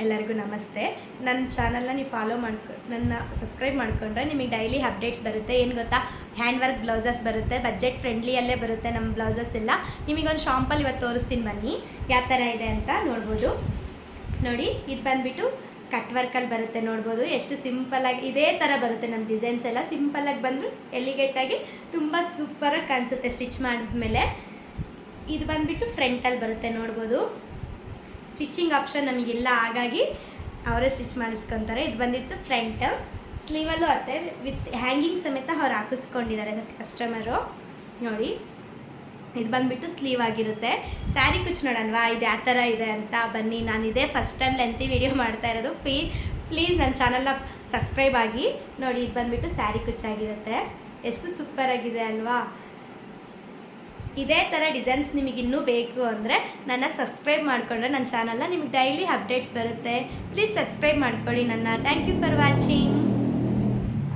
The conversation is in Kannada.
ಎಲ್ಲರಿಗೂ ನಮಸ್ತೆ. ನನ್ನ ಚಾನಲ್ನ ನೀವು ನನ್ನ ಸಬ್ಸ್ಕ್ರೈಬ್ ಮಾಡಿಕೊಂಡ್ರೆ ನಿಮಗೆ ಡೈಲಿ ಅಪ್ಡೇಟ್ಸ್ ಬರುತ್ತೆ. ಏನು ಗೊತ್ತಾ, ಹ್ಯಾಂಡ್ ವರ್ಕ್ ಬ್ಲೌಸಸ್ ಬರುತ್ತೆ, ಬಜೆಟ್ ಫ್ರೆಂಡ್ಲಿಯಲ್ಲೇ ಬರುತ್ತೆ ನಮ್ಮ ಬ್ಲೌಸಸ್ ಎಲ್ಲ. ನಿಮಗೊಂದು ಶಾಂಪಲ್ ಇವತ್ತು ತೋರಿಸ್ತೀನಿ ಬನ್ನಿ, ಯಾವ ಥರ ಇದೆ ಅಂತ ನೋಡ್ಬೋದು. ನೋಡಿ, ಇದು ಬಂದುಬಿಟ್ಟು ಕಟ್ ವರ್ಕಲ್ಲಿ ಬರುತ್ತೆ, ನೋಡ್ಬೋದು ಎಷ್ಟು ಸಿಂಪಲ್ಲಾಗಿ ಇದೇ ಥರ ಬರುತ್ತೆ. ನಮ್ಮ ಡಿಸೈನ್ಸ್ ಎಲ್ಲ ಸಿಂಪಲ್ಲಾಗಿ ಬಂದರೂ ಎಲಿಗೇಟಾಗಿ ತುಂಬ ಸೂಪರಾಗಿ ಕಾಣಿಸುತ್ತೆ ಸ್ಟಿಚ್ ಮಾಡಿದ್ಮೇಲೆ. ಇದು ಬಂದುಬಿಟ್ಟು ಫ್ರಂಟಲ್ಲಿ ಬರುತ್ತೆ, ನೋಡ್ಬೋದು. ಸ್ಟಿಚಿಂಗ್ ಆಪ್ಷನ್ ನಮಗಿಲ್ಲ, ಹಾಗಾಗಿ ಅವರೇ ಸ್ಟಿಚ್ ಮಾಡಿಸ್ಕೊತಾರೆ. ಇದು ಬಂದಿತ್ತು ಫ್ರಂಟ್, ಸ್ಲೀವಲ್ಲೂ ಅತ್ತೆ ವಿತ್ ಹ್ಯಾಂಗಿಂಗ್ ಸಮೇತ ಅವ್ರು ಹಾಕಿಸ್ಕೊಂಡಿದ್ದಾರೆ ಕಸ್ಟಮರು. ನೋಡಿ, ಇದು ಬಂದುಬಿಟ್ಟು ಸ್ಲೀವ್ ಆಗಿರುತ್ತೆ. ಸ್ಯಾರಿ ಕುಚ್ ನೋಡೋಣವಾ ಇದು ಯಾವ ಥರ ಇದೆ ಅಂತ. ಬನ್ನಿ, ನಾನು ಇದೇ ಫಸ್ಟ್ ಟೈಮ್ ಲೆಂತಿ ವಿಡಿಯೋ ಮಾಡ್ತಾ ಇರೋದು. ಪ್ಲೀಸ್ ನನ್ನ ಚಾನಲ್ನ ಸಬ್ಸ್ಕ್ರೈಬ್ ಆಗಿ ನೋಡಿ. ಇದು ಬಂದುಬಿಟ್ಟು ಸ್ಯಾರಿ ಕುಚ್ಚಾಗಿರುತ್ತೆ, ಎಷ್ಟು ಸೂಪರಾಗಿದೆ ಅಲ್ವಾ. ಇದೇ ಥರ ಡಿಸೈನ್ಸ್ ನಿಮಗೆ ಇನ್ನೂ ಬೇಕು ಅಂದರೆ ನನ್ನ ಸಬ್ಸ್ಕ್ರೈಬ್ ಮಾಡಿಕೊಂಡ್ರೆ ನನ್ನ ಚಾನಲ್ನ ನಿಮಗೆ ಡೈಲಿ ಅಪ್ಡೇಟ್ಸ್ ಬರುತ್ತೆ. ಪ್ಲೀಸ್ ಸಬ್ಸ್ಕ್ರೈಬ್ ಮಾಡ್ಕೊಳ್ಳಿ ನನ್ನ. Thank you for watching.